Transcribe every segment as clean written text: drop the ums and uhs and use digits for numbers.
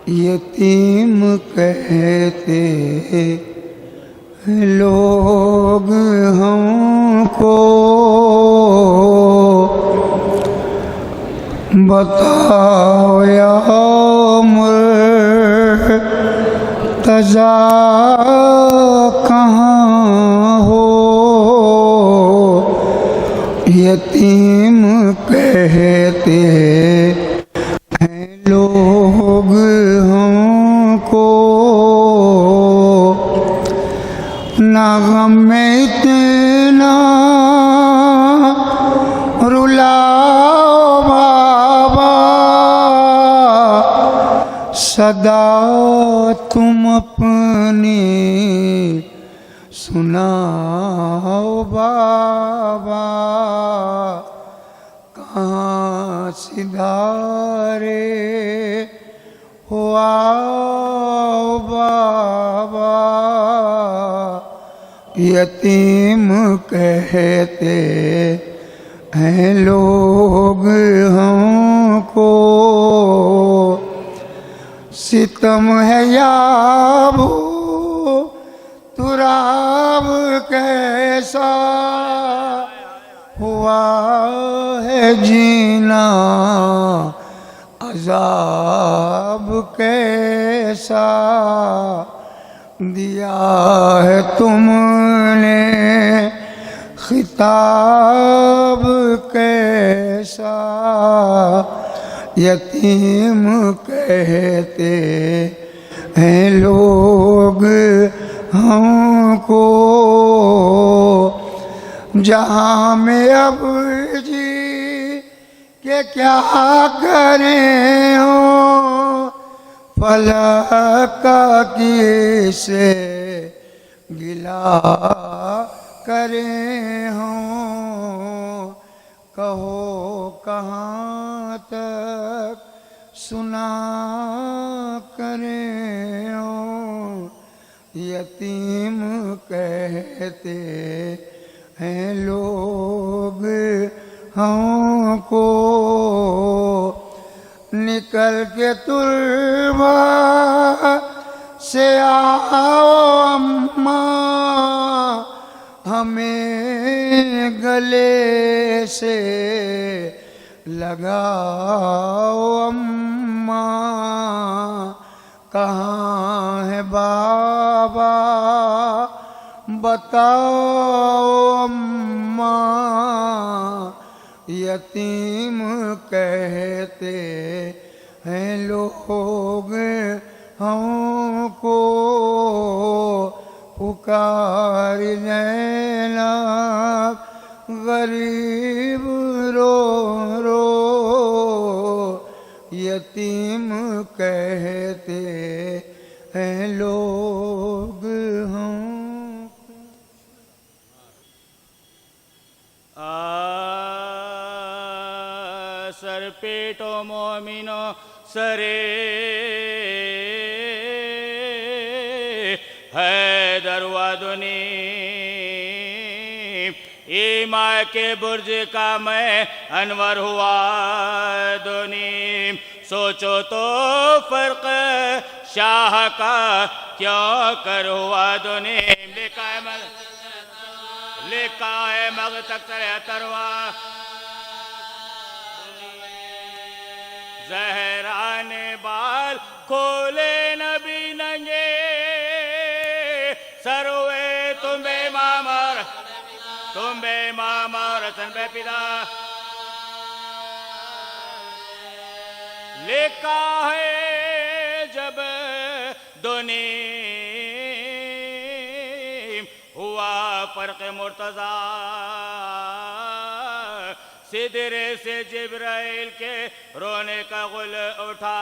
یتیم کہتے لوگ ہم کو، بتاؤ یا مرتضیٰ کہاں ہو؟ یتیم کہتے ہیں لوگ ہم کو، نہ غم میں اتنا رلاؤ بابا، صدا تم اپنی سناؤ بابا، کہاں سدھارے ہو آؤ بابا، یتیم کہتے ہیں لوگ ہم کو، ستم ہے یاب تراب کیسا ہوا ہے جینا، عذاب کیسا دیا ہے تم نے، خطاب کیسا، یتیم کہتے ہیں لوگ ہم کو، جہاں میں اب جی کہ کیا کریں ہو، فلک کا کسے گلا کریں ہوں، کہو کہاں تک سنا کریں ہوں، یتیم کہتے ہیں لوگ ہم کو، نکل کے تربہ سے آؤ اماں، ہمیں گلے سے لگاؤ اماں، کہاں ہے بابا بتاؤ اماں، یتیم کہتے ہیں لوگ ہم کو، پکار زینب غریب رو رو، یتیم کہتے ہیں لوگ ہم کو۔ سر پیٹو مومنو سرے حیدر وادنی، ایماء کے برج کا میں انور ہوا دنی، سوچو تو فرق شاہ کا کیوں کر ہوا دنی، لکھا ہے مغ تک تروا، زہران بال کھولے نبی ننگے، سروے تم بے مامر رسن بے پیدا، لکھا ہے جب دنیم ہوا فرق مرتضیٰ، سدرے سے جبرائیل کے رونے کا غل اٹھا،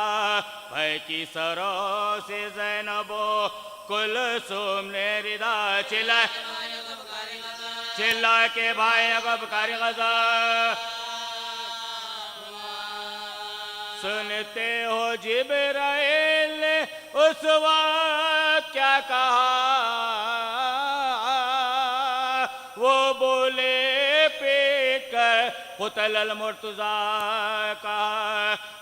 بھائی کی سروں سے زینب و کلثوم نے ردا، چلا کے بھائی اگب کاری غزہ، سنتے ہو جبرائیل نے اس وقت کیا کہا، وہ بولے پیٹ کر قتل المرتضیٰ کا،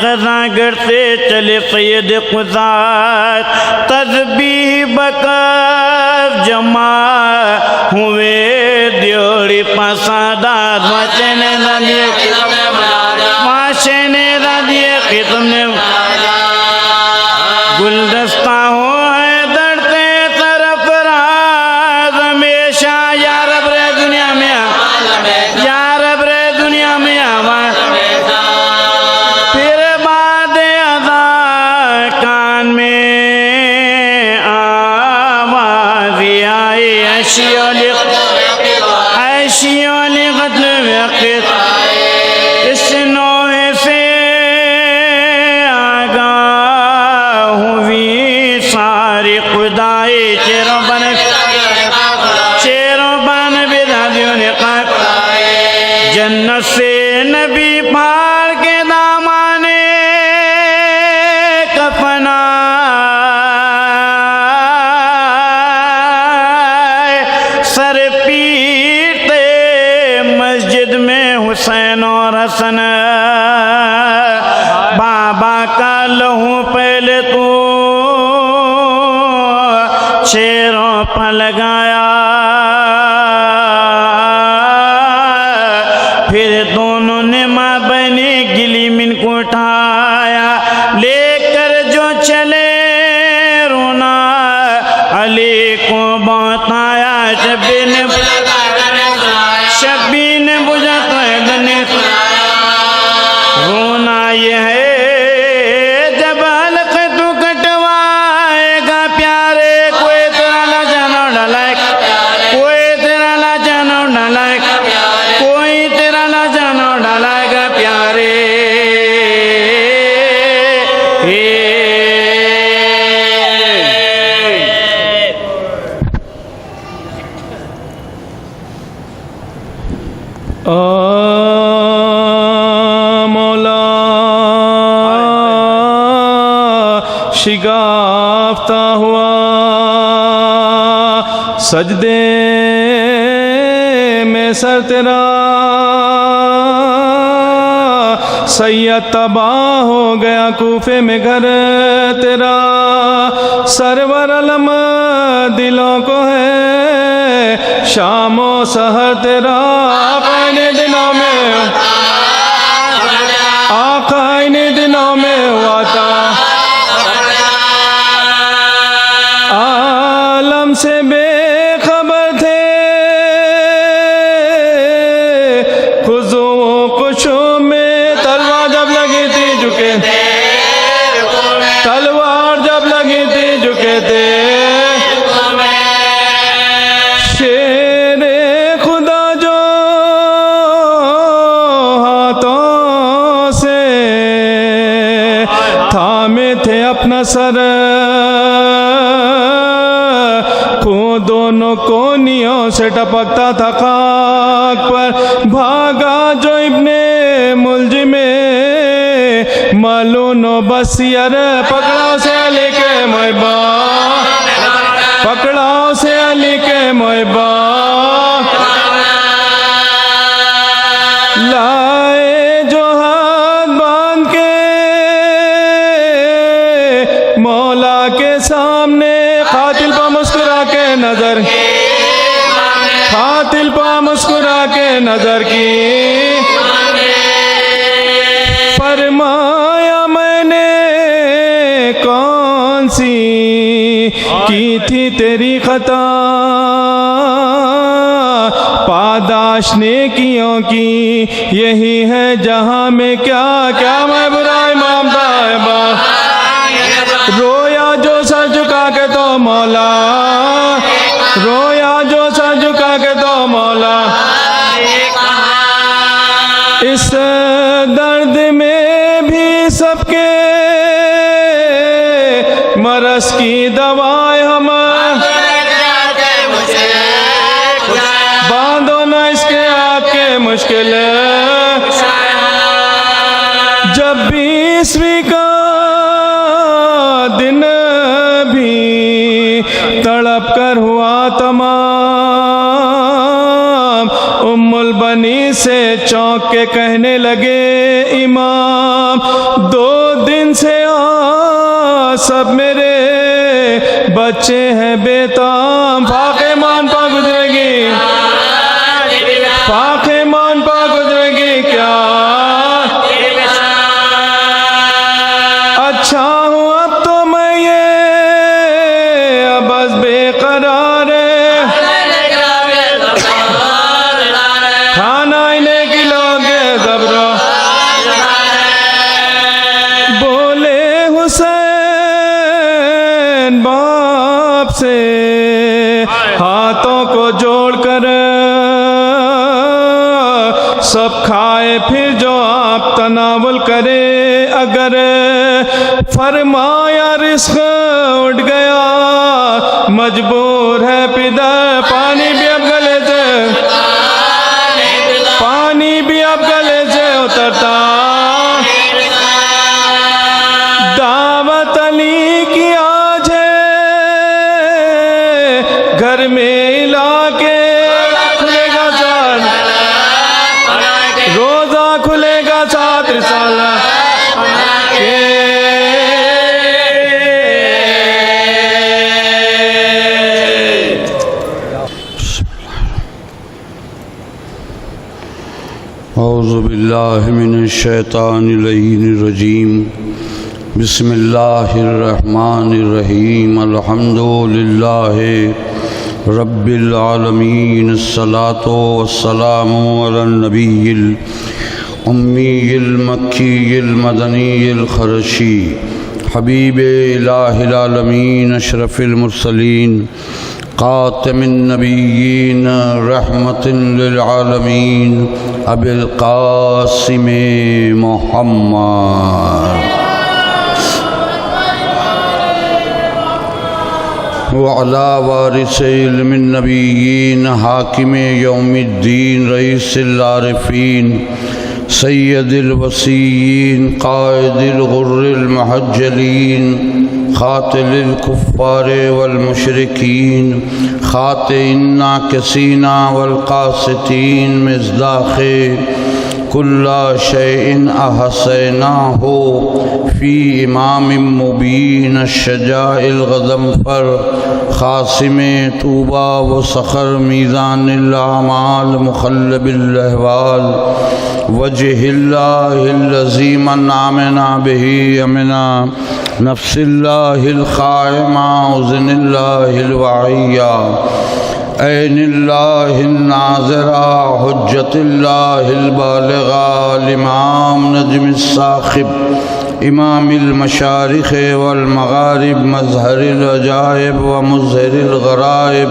قضا کرتے چلے سید قضات تسبیح بکر جمع ہوئے دیوری پسادات ماشینے رضی ختم نے گلدستہ ہو ہے درتے طرف راز ہمیشہ یا رب رے دنیا میں یا رب رے دنیا میں آواز پھر بعد اذا کان میں آواز آئی اشیاء لغت وقت اس نوح سے آگاہ ہوئی ساری خدائی چیروں بن بدادیوں نے قاب جنت سے نبی پار کے دامانے کفنا سر پیٹے مسجد میں حسین اور حسن بابا کا لہو پہلے تو شیروں پر لگایا پھر دونوں نے ماں بہنی گلی من کو اٹھایا لے کر جو چلے رونا علی کو بہت آیا شبی نے بجھا تو رونا یہ ہے جب حلق تو کٹوائے گا پیارے کوئی تیرا لا جانا ڈالائے کوئی تیرا لا جانا ڈالائے کوئی تیرا لا جانا ڈالائے گا پیارے مولا شگافتہ ہوا سجدے میں سر تیرا سید تباہ ہو گیا کوفے میں گھر تیرا سرور علم دلوں کو ہے شام و سحر تیرا آقا ان دنوں میں ہوا تھا عالم سے بے خبر تھے خضو و کشوں میں تلوار جب لگی تھی جھکے تلوار جب لگی تھی جھکے تھے شیر خدا جو ہاتھوں سے تھامے تھے اپنا سر خون دونوں کونیوں سے ٹپکتا تھا خاک پر بھاگا جو ابن ملجم ملون و بصیر پکڑاؤ سے علی کے محبا پکڑاؤ سے علی کے محبا لائے جو ہاتھ باندھ کے مولا کے سامنے قاتل پا مسکرا کے نظر قاتل پا مسکرا کے نظر کی فرمایا میں نے کون سی کی تھی تیری خطا پاداش نیکیوں کی یہی ہے جہاں میں کیا کیا میں برا امام صاحبہ رویا جو سر جھکا کے تو مولا رویا جو سر جھکا کے تو مولا اس درد میں بھی سب کے مرض کی دوائیں ہم باندھو نہ اس کے آپ کے مشکل جب 20ویں کا دن بھی تڑپ کر ہوا تمام ام البنی سے چونک کے کہنے لگے امام بچے ہیں بیتام فاقے مان پا گزرے گی فاقے مان پا گزرے گی کیا اچھا ہوں اب تو میں یہ اب بس بے قرار کھانا انہیں کھلاؤگے زبرو بولے حسین باپ سے ہاتھوں کو جوڑ کر سب کھائے پھر جو آپ تناول کرے اگر فرمایا رزق اٹھ گیا مجبور ہے پدر پانی بھی اب گلے سے پانی بھی اب گلے سے اترتا دعوت علی کی آج ہے گھر میں علاقے کھلے گا ساتھ روزہ کھلے گا ساتھ رسالہ اعوذ باللہ من الشیطان اللعین الرجیم بسم اللہ الرحمن الرحیم الحمد للہ رب العالمین الصلاة والسلام علی النبی الامی المکی المدنی الخرشی حبیب الہ العالمین اشرف المرسلین قاتم النبیین رحمت للعالمین ابی القاسم محمد وعلا وارث علم النبیین حاکم یوم الدین رئیس العارفین سید الوصیین قائد الغر المحجلین قاتل الكفار والمشرکین خاطئ الناکسین والقاسطین مصداق کل شیء احصیناہ فی امام مبین الشجاع الغضنفر قاسم طوبى وصخر میزان الاعمال مخلب الاحوال وجہ اللہ الذی من آمنا به امنا نفس اللہ القائمہ اذن اللہ الوعیہ عین اللہ الناظرہ حجت اللہ البالغہ الامام نجم الثاقب امام المشارق والمغارب مظہر العجائب ومظہر الغرائب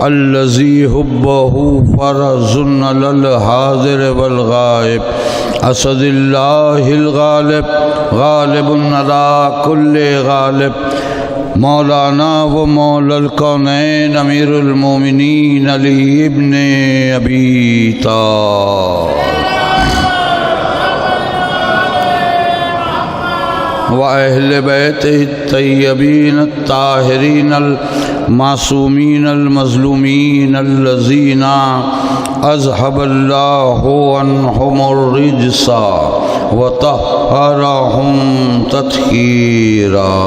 الذی حبہ فرض علی الحاضر والغائب اسد اللہ الغالب غالب علی کل غالب مولانا و مولا الکونین امیر المومنین علی ابن ابی طالب وأهل بيته الطيبين الطاهرين المعصومين المظلومين الذين أذهب الله عنهم الرجس وطهرهم تطهيرا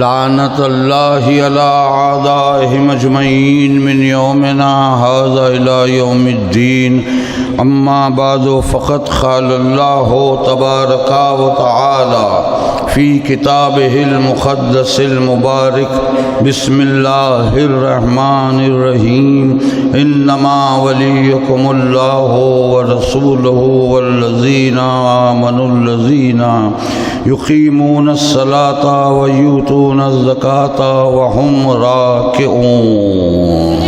لعنت اللہ علی اعدائهم اجمعین من یومنا هذا الى یوم الدین اما بعد فقد قال اللہ تبارک و تعالی فی کتابہ المقدس المبارک بسم اللہ الرحمن الرحیم انما ولیکم اللہ ورسولہ والذین آمنوا الذین یقیمون الصلاة ویؤتون الزکاة وهم راکعون۔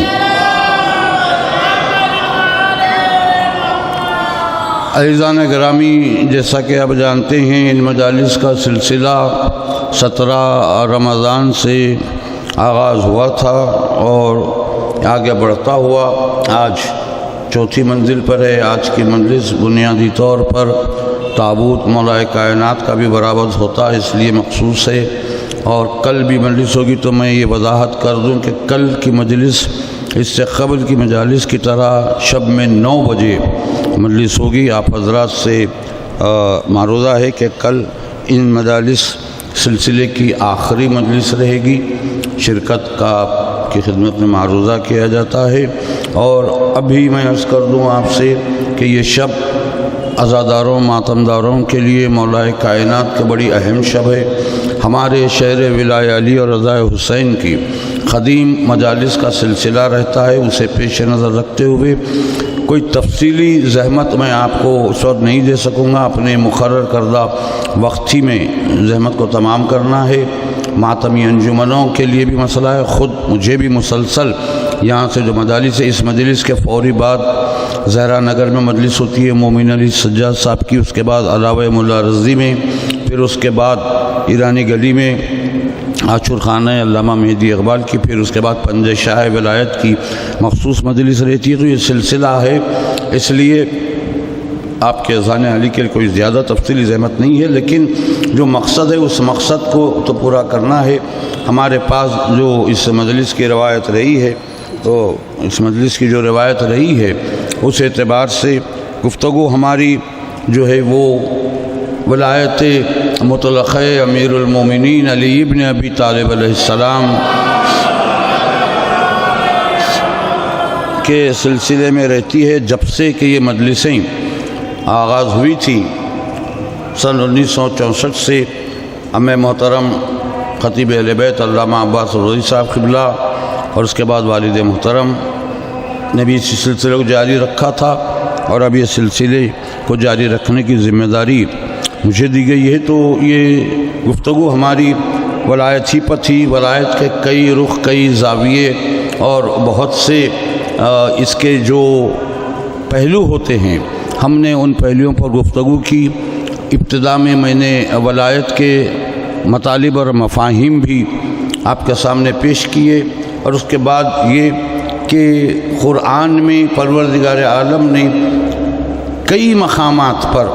عزیزان گرامی، جیسا کہ آپ جانتے ہیں ان مجالس کا سلسلہ 17 رمضان سے آغاز ہوا تھا اور آگے بڑھتا ہوا آج چوتھی منزل پر ہے۔ آج کی مجلس بنیادی طور پر تابوت مولا کائنات کا بھی برآمد ہوتا ہے، اس لیے مخصوص ہے، اور کل بھی مجلس ہوگی۔ تو میں یہ وضاحت کر دوں کہ کل کی مجلس اس سے قبل کی مجالس کی طرح شب میں 9 بجے مجلس ہوگی۔ آپ حضرات سے معروضہ ہے کہ کل ان مجالس سلسلے کی آخری مجلس رہے گی۔ شرکت کا کی خدمت میں معروضہ کیا جاتا ہے، اور ابھی میں عرض کر دوں آپ سے کہ یہ شب عزاداروں ماتمداروں کے لیے مولا کائنات کا بڑی اہم شب ہے۔ ہمارے شہر ولایہ علی اور رضا حسین کی قدیم مجالس کا سلسلہ رہتا ہے، اسے پیش نظر رکھتے ہوئے کوئی تفصیلی زحمت میں آپ کو اس وقت نہیں دے سکوں گا، اپنے مقرر کردہ وقت ہی میں زحمت کو تمام کرنا ہے۔ ماتمی انجمنوں کے لیے بھی مسئلہ ہے، خود مجھے بھی مسلسل یہاں سے جو مجالس ہے، اس مجلس کے فوری بعد زہرا نگر میں مجلس ہوتی ہے مومن علی سجاد صاحب کی، اس کے بعد علاوہ ملا رضی میں، پھر اس کے بعد ایرانی گلی میں آچور خانہ علامہ مہدی اقبال کی، پھر اس کے بعد پنجہ شاہ ولایت کی مخصوص مجلس رہتی ہے۔ تو یہ سلسلہ ہے، اس لیے آپ کے اذان علی کے لیے کوئی زیادہ تفصیلی زحمت نہیں ہے، لیکن جو مقصد ہے اس مقصد کو تو پورا کرنا ہے۔ ہمارے پاس جو اس مجلس کی روایت رہی ہے، تو اس مجلس کی جو روایت رہی ہے اس اعتبار سے گفتگو ہماری جو ہے وہ ولایت مطلقہ امیر المومنین علی ابن ابی طالب علیہ السلام کے سلسلے میں رہتی ہے، جب سے کہ یہ مجلسیں آغاز ہوئی تھی سن 1964 سے۔ امِ محترم خطیب اہل بیت علامہ عباس الرضی صاحب قبلہ اور اس کے بعد والد محترم نے بھی اس سلسلے کو جاری رکھا تھا، اور اب یہ سلسلے کو جاری رکھنے کی ذمہ داری مجھے دی گئی ہے۔ تو یہ گفتگو ہماری ولایت ہی پر تھی، ولایت کے کئی رخ، کئی زاویے اور بہت سے اس کے جو پہلو ہوتے ہیں، ہم نے ان پہلوؤں پر گفتگو کی۔ ابتدا میں نے ولایت کے مطالب اور مفاہیم بھی آپ کے سامنے پیش کیے، اور اس کے بعد یہ کہ قرآن میں پروردگار عالم نے کئی مقامات پر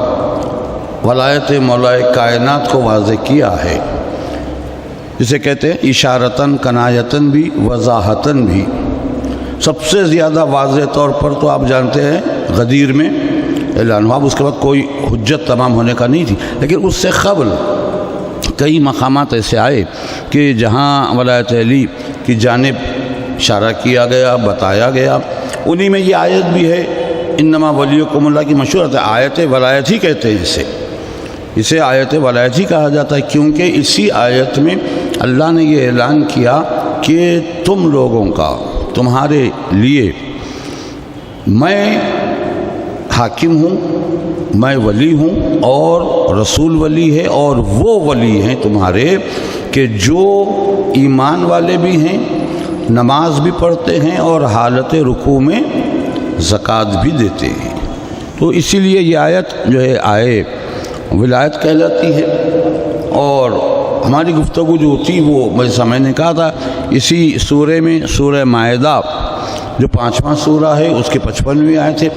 ولایت مولا کائنات کو واضح کیا ہے، جسے کہتے ہیں اشارتاً، کنایتاً بھی، وضاحتاً بھی۔ سب سے زیادہ واضح طور پر تو آپ جانتے ہیں غدیر میں اعلان ہوا، اس کے بعد کوئی حجت تمام ہونے کا نہیں تھی، لیکن اس سے قبل کئی مقامات ایسے آئے کہ جہاں ولایت علی کی جانب اشارہ کیا گیا، بتایا گیا۔ انہی میں یہ آیت بھی ہے، انما ولیکم اللہ کی مشہور ہے، آیت ولایت ہی کہتے ہیں اسے آیت ولایت ہی کہا جاتا ہے، کیونکہ اسی آیت میں اللہ نے یہ اعلان کیا کہ تم لوگوں کا، تمہارے لیے میں حاکم ہوں، میں ولی ہوں، اور رسول ولی ہے، اور وہ ولی ہیں تمہارے کہ جو ایمان والے بھی ہیں، نماز بھی پڑھتے ہیں، اور حالت رکوع میں زکوٰۃ بھی دیتے ہیں۔ تو اسی لیے یہ آیت جو ہے آئے ولایت کہلاتی ہے۔ اور ہماری گفتگو جو تھی وہ جیسا میں نے کہا تھا اسی سورہ میں، سورہ مائدہ جو 5واں سورہ ہے، اس کی 55ویں آیت ہے،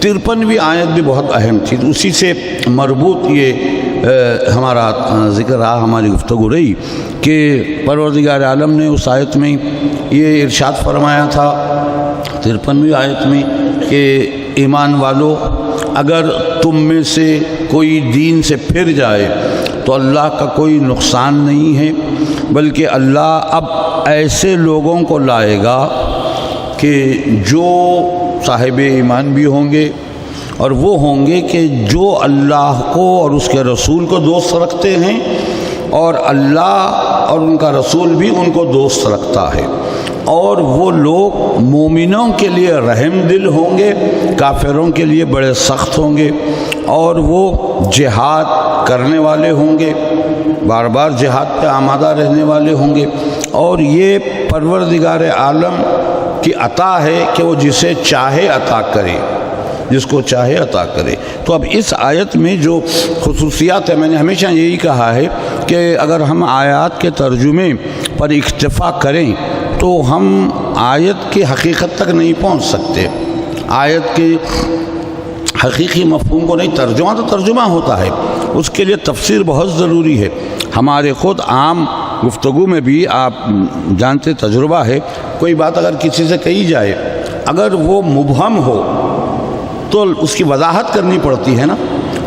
53ویں آیت بھی بہت اہم تھی، تو اسی سے مربوط یہ ہمارا ذکر رہا، ہماری گفتگو رہی کہ پروردگار عالم نے اس آیت میں یہ ارشاد فرمایا تھا 53ویں آیت میں کہ ایمان والو، اگر تم میں سے کوئی دین سے پھر جائے تو اللہ کا کوئی نقصان نہیں ہے، بلکہ اللہ اب ایسے لوگوں کو لائے گا کہ جو صاحب ایمان بھی ہوں گے، اور وہ ہوں گے کہ جو اللہ کو اور اس کے رسول کو دوست رکھتے ہیں، اور اللہ اور ان کا رسول بھی ان کو دوست رکھتا ہے، اور وہ لوگ مومنوں کے لیے رحم دل ہوں گے، کافروں کے لیے بڑے سخت ہوں گے، اور وہ جہاد کرنے والے ہوں گے، بار بار جہاد پہ آمادہ رہنے والے ہوں گے۔ اور یہ پروردگار عالم کی عطا ہے کہ وہ جسے چاہے عطا کرے، جس کو چاہے عطا کرے۔ تو اب اس آیت میں جو خصوصیات ہے، میں نے ہمیشہ یہی کہا ہے کہ اگر ہم آیات کے ترجمے پر اکتفا کریں تو ہم آیت کی حقیقت تک نہیں پہنچ سکتے، آیت کے حقیقی مفہوم کو نہیں۔ ترجمہ تو ترجمہ ہوتا ہے، اس کے لیے تفسیر بہت ضروری ہے۔ ہمارے خود عام گفتگو میں بھی آپ جانتے، تجربہ ہے، کوئی بات اگر کسی سے کہی جائے، اگر وہ مبہم ہو تو اس کی وضاحت کرنی پڑتی ہے نا،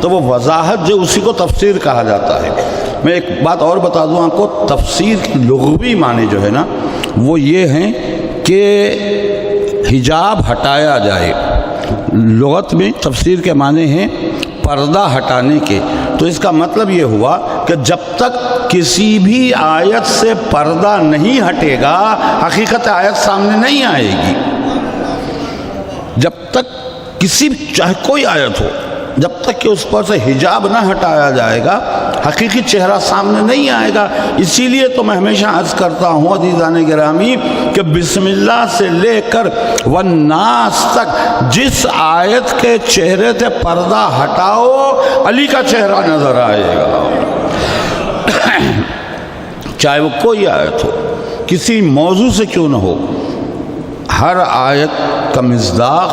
تو وہ وضاحت جو اسی کو تفسیر کہا جاتا ہے۔ میں ایک بات اور بتا دوں آپ کو، تفسیر کی لغوی معنی جو ہے نا وہ یہ ہیں کہ حجاب ہٹایا جائے۔ لغت میں تفسیر کے معنی ہیں پردہ ہٹانے کے۔ تو اس کا مطلب یہ ہوا کہ جب تک کسی بھی آیت سے پردہ نہیں ہٹے گا حقیقت آیت سامنے نہیں آئے گی۔ جب تک کسی چاہے کوئی آیت ہو، جب تک کہ اس پر سے حجاب نہ ہٹایا جائے گا حقیقی چہرہ سامنے نہیں آئے گا۔ اسی لیے تو میں ہمیشہ عرض کرتا ہوں عزیزان گرامی کہ بسم اللہ سے لے کر والناس تک جس آیت کے چہرے سے پردہ ہٹاؤ علی کا چہرہ نظر آئے گا، چاہے وہ کوئی آیت ہو، کسی موضوع سے کیوں نہ ہو۔ ہر آیت کا مصداق،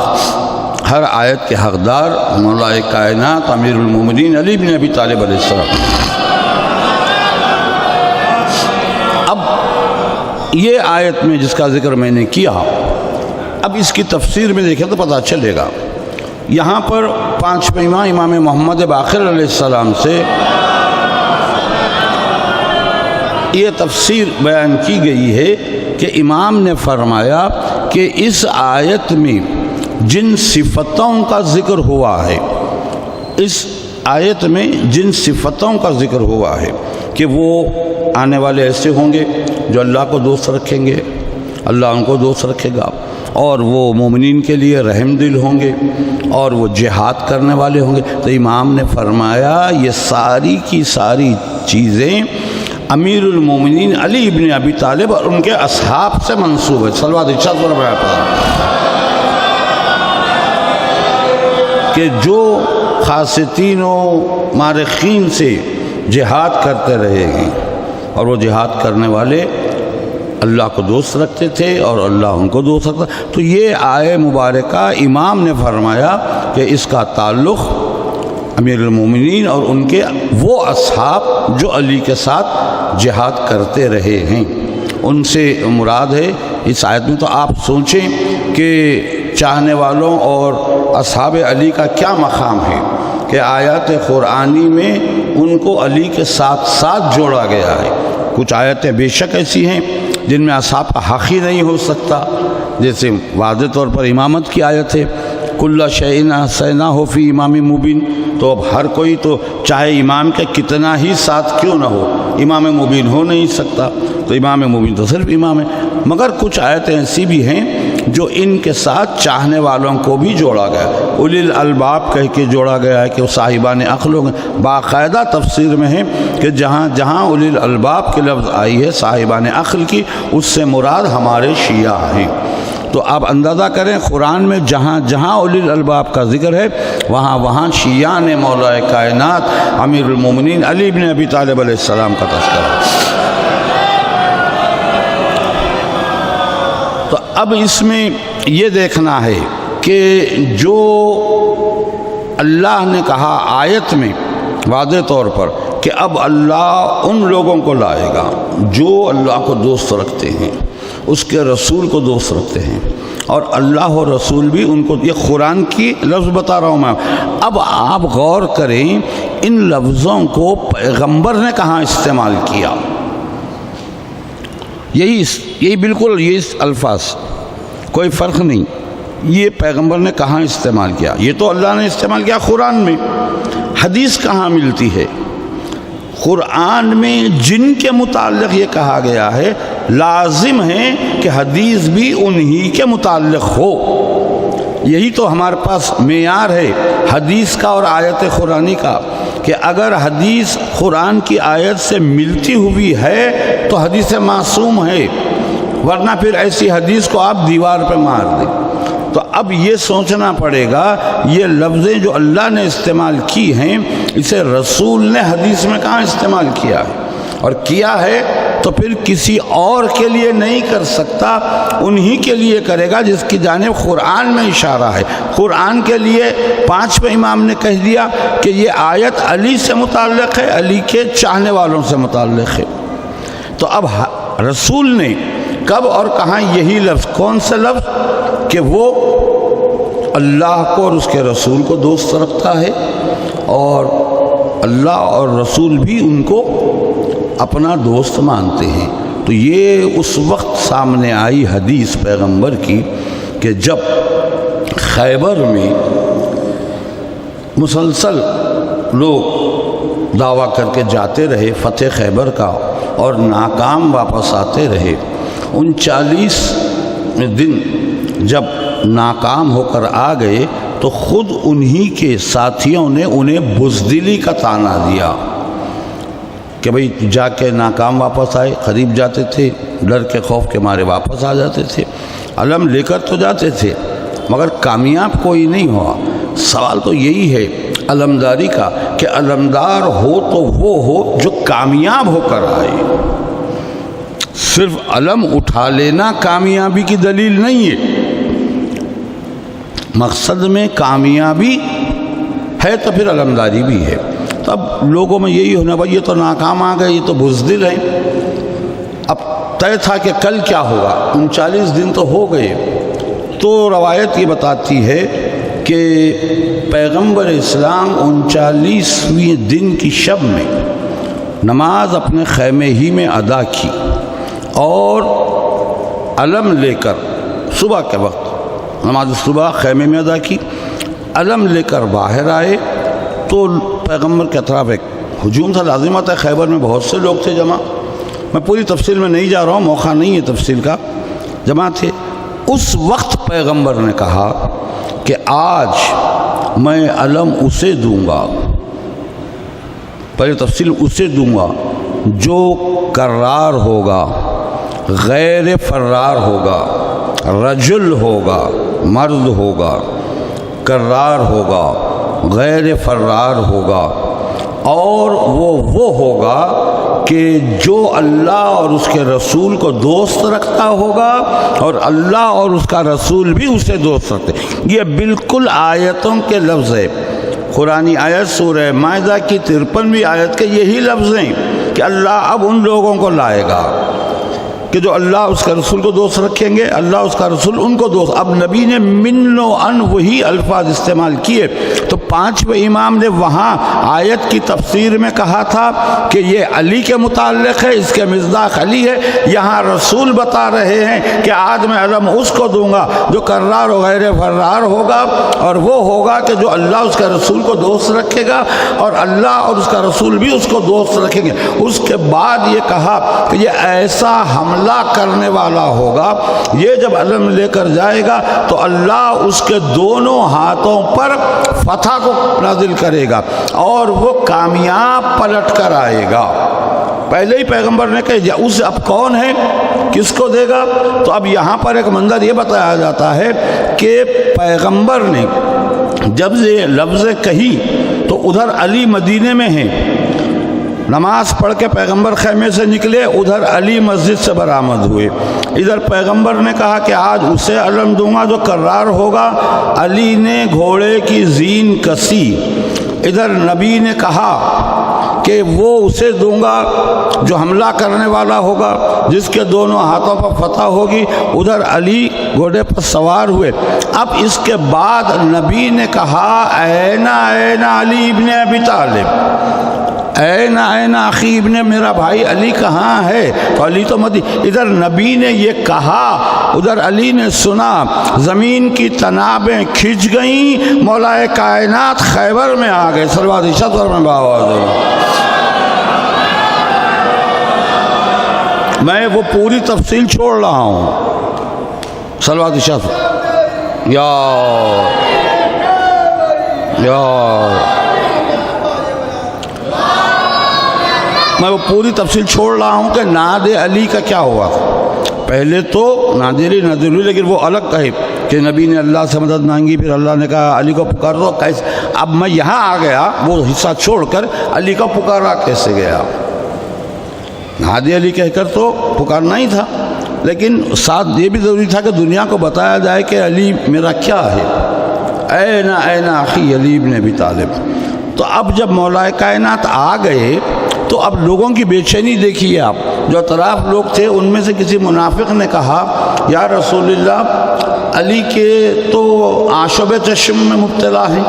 ہر آیت کے حقدار مولا کائنات امیر المومنین علی بن ابی طالب علیہ السلام۔ اب یہ آیت میں جس کا ذکر میں نے کیا، اب اس کی تفسیر میں دیکھیں تو پتہ چلے گا۔ یہاں پر پانچویں امام محمد باقر علیہ السلام سے یہ تفسیر بیان کی گئی ہے کہ امام نے فرمایا کہ اس آیت میں جن صفتوں کا ذکر ہوا ہے، اس آیت میں جن صفتوں کا ذکر ہوا ہے کہ وہ آنے والے ایسے ہوں گے جو اللہ کو دوست رکھیں گے، اللہ ان کو دوست رکھے گا، اور وہ مومنین کے لیے رحم دل ہوں گے، اور وہ جہاد کرنے والے ہوں گے۔ تو امام نے فرمایا یہ ساری کی ساری چیزیں امیر المومنین علی ابن ابی طالب اور ان کے اصحاب سے منسوب ہے۔ صلوات ارشاد فرمایا کہ جو خاصتین و مارخین سے جہاد کرتے رہے ہیں، اور وہ جہاد کرنے والے اللہ کو دوست رکھتے تھے اور اللہ ان کو دوست رکھتا۔ تو یہ آیہ مبارکہ امام نے فرمایا کہ اس کا تعلق امیر المومنین اور ان کے وہ اصحاب جو علی کے ساتھ جہاد کرتے رہے ہیں ان سے مراد ہے اس آیت میں۔ تو آپ سوچیں کہ چاہنے والوں اور اصحاب علی کا کیا مقام ہے کہ آیات قرآنی میں ان کو علی کے ساتھ ساتھ جوڑا گیا ہے۔ کچھ آیتیں بے شک ایسی ہیں جن میں اصحاب کا حق ہی نہیں ہو سکتا، جیسے واضح طور پر امامت کی آیت ہے کل شیء احصیناہ فی امام مبین۔ تو اب ہر کوئی تو چاہے امام کے کتنا ہی ساتھ کیوں نہ ہو امام مبین ہو نہیں سکتا، تو امام مبین تو صرف امام ہے۔ مگر کچھ آیتیں ایسی بھی ہیں جو ان کے ساتھ چاہنے والوں کو بھی جوڑا گیا، اولی الالباب کہہ کے جوڑا گیا ہے کہ وہ صاحبان عقل ہوں گے۔ باقاعدہ تفسیر میں ہے کہ جہاں جہاں اولی الالباب کے لفظ آئی ہے صاحبان عقل کی، اس سے مراد ہمارے شیعہ ہیں۔ تو آپ اندازہ کریں قرآن میں جہاں جہاں اولی الالباب کا ذکر ہے وہاں وہاں شیعہ نے مولا کائنات امیر المومنین علی بن ابی طالب علیہ السلام کا تذکرہ۔ تو اب اس میں یہ دیکھنا ہے کہ جو اللہ نے کہا آیت میں واضح طور پر کہ اب اللہ ان لوگوں کو لائے گا جو اللہ کو دوست رکھتے ہیں، اس کے رسول کو دوست رکھتے ہیں، اور اللہ اور رسول بھی ان کو، یہ قرآن کی لفظ بتا رہا ہوں میں۔ اب آپ غور کریں ان لفظوں کو پیغمبر نے کہاں استعمال کیا، یہی بالکل یہ الفاظ کوئی فرق نہیں، یہ پیغمبر نے کہاں استعمال کیا؟ یہ تو اللہ نے استعمال کیا قرآن میں۔ حدیث کہاں ملتی ہے؟ قرآن میں جن کے متعلق یہ کہا گیا ہے لازم ہے کہ حدیث بھی انہی کے متعلق ہو۔ یہی تو ہمارے پاس معیار ہے حدیث کا اور آیت قرآنی کا، کہ اگر حدیث قرآن کی آیت سے ملتی ہوئی ہے تو حدیث معصوم ہے، ورنہ پھر ایسی حدیث کو آپ دیوار پہ مار دیں۔ تو اب یہ سوچنا پڑے گا یہ لفظیں جو اللہ نے استعمال کی ہیں اسے رسول نے حدیث میں کہاں استعمال کیا ہے، اور کیا ہے تو پھر کسی اور کے لیے نہیں کر سکتا، انہی کے لیے کرے گا جس کی جانب قرآن میں اشارہ ہے۔ قرآن کے لیے پانچویں امام نے کہہ دیا کہ یہ آیت علی سے متعلق ہے، علی کے چاہنے والوں سے متعلق ہے۔ تو اب رسول نے کب اور کہاں یہی لفظ، کون سے لفظ کہ وہ اللہ کو اور اس کے رسول کو دوست رکھتا ہے، اور اللہ اور رسول بھی ان کو اپنا دوست مانتے ہیں۔ تو یہ اس وقت سامنے آئی حدیث پیغمبر کی کہ جب خیبر میں مسلسل لوگ دعویٰ کر کے جاتے رہے فتح خیبر کا اور ناکام واپس آتے رہے، ان 40 دن جب ناکام ہو کر آ گئے تو خود انہی کے ساتھیوں نے انہیں بزدلی کا طعنہ دیا کہ بھئی جا کے ناکام واپس آئے، قریب جاتے تھے، ڈر کے خوف کے مارے واپس آ جاتے تھے، علم لے کر تو جاتے تھے مگر کامیاب کوئی نہیں ہوا۔ سوال تو یہی ہے علمداری کا کہ علمدار ہو تو وہ ہو جو کامیاب ہو کر آئے۔ صرف علم اٹھا لینا کامیابی کی دلیل نہیں ہے، مقصد میں کامیابی ہے تو پھر علمداری بھی ہے۔ تو اب لوگوں میں یہی ہونا بھائی یہ تو ناکام آ گئے، یہ تو بزدل ہیں۔ اب طے تھا کہ کل کیا ہوگا، 39 دن تو ہو گئے، تو روایت یہ بتاتی ہے کہ پیغمبر اسلام 39ویں دن کی شب میں نماز اپنے خیمے ہی میں ادا کی اور علم لے کر صبح کے وقت نماز صبح خیمے میں ادا کی، علم لے کر باہر آئے تو پیغمبر کے اطراف ایک ہجوم تھا۔ لازمات ہے خیبر میں بہت سے لوگ تھے جمع، میں پوری تفصیل میں نہیں جا رہا ہوں، موقع نہیں ہے تفصیل کا، جمع تھے۔ اس وقت پیغمبر نے کہا کہ آج میں علم اسے دوں گا، پہلے تفصیل اسے دوں گا جو کرار ہوگا، غیر فرار ہوگا، رجل ہوگا، مرد ہوگا، کرار ہوگا، غیر فرار ہوگا، اور وہ ہوگا کہ جو اللہ اور اس کے رسول کو دوست رکھتا ہوگا اور اللہ اور اس کا رسول بھی اسے دوست رکھتے۔ یہ بالکل آیتوں کے لفظ ہے، قرآنی آیت سورہ مائدہ کی 53ویں آیت کے یہی لفظ ہیں کہ اللہ اب ان لوگوں کو لائے گا کہ جو اللہ اس کا رسول کو دوست رکھیں گے، اللہ اس کا رسول ان کو دوست۔ اب نبی نے من و ان وہی الفاظ استعمال کیے، تو 5ویں امام نے وہاں آیت کی تفسیر میں کہا تھا کہ یہ علی کے متعلق ہے، اس کے مصداق علی ہے۔ یہاں رسول بتا رہے ہیں کہ آج میں علم اس کو دوں گا جو کرار و غیر فرار ہوگا، اور وہ ہوگا کہ جو اللہ اس کے رسول کو دوست رکھے گا اور اللہ اور اس کا رسول بھی اس کو دوست رکھیں گے۔ اس کے بعد یہ کہا کہ یہ ایسا حملہ کرنے والا ہوگا، یہ جب علم لے کر جائے گا تو اللہ اس کے دونوں ہاتھوں پر فتح کو نازل کرے گا اور وہ کامیاب پلٹ کر آئے گا۔ پہلے ہی پیغمبر نے کہا اس اب کون ہے، کس کو دے گا؟ تو اب یہاں پر ایک منظر یہ بتایا جاتا ہے کہ پیغمبر نے جب یہ لفظ کہی تو ادھر علی مدینے میں ہیں، نماز پڑھ کے پیغمبر خیمے سے نکلے، ادھر علی مسجد سے برآمد ہوئے۔ ادھر پیغمبر نے کہا کہ آج اسے علم دوں گا جو کرار ہوگا، علی نے گھوڑے کی زین کسی۔ ادھر نبی نے کہا کہ وہ اسے دوں گا جو حملہ کرنے والا ہوگا، جس کے دونوں ہاتھوں پر فتح ہوگی۔ ادھر علی گھوڑے پر سوار ہوئے۔ اب اس کے بعد نبی نے کہا این علی ابن ابی طالب، این اخی ابن، میرا بھائی علی کہاں ہے؟ تو علی تو ادھر نبی نے یہ کہا، ادھر علی نے سنا، زمین کی تنابیں کھنچ گئیں، مولا کائنات خیبر میں آ گئے۔ صلوات شطر میں باواز میں وہ پوری تفصیل چھوڑ رہا ہوں، صلوات شطر یا میں وہ پوری تفصیل چھوڑ رہا ہوں کہ ناد علی کا کیا ہوا۔ پہلے تو نادری ہوئی، لیکن وہ الگ کہے کہ نبی نے اللہ سے مدد مانگی، پھر اللہ نے کہا علی کو پکار دو کیسے۔ اب میں یہاں آ گیا، وہ حصہ چھوڑ کر علی کو پکارا کیسے گیا۔ ناد علی کہہ کر تو پکارنا ہی تھا، لیکن ساتھ یہ بھی ضروری تھا کہ دنیا کو بتایا جائے کہ علی میرا کیا ہے۔ این اخی علی ابن ابی طالب۔ تو اب جب مولا کائنات آ گئے تو اب لوگوں کی بے چینی دیکھیے آپ، جو اطراف لوگ تھے ان میں سے کسی منافق نے کہا یا رسول اللہ، علی کے تو آشوب چشم میں مبتلا ہیں،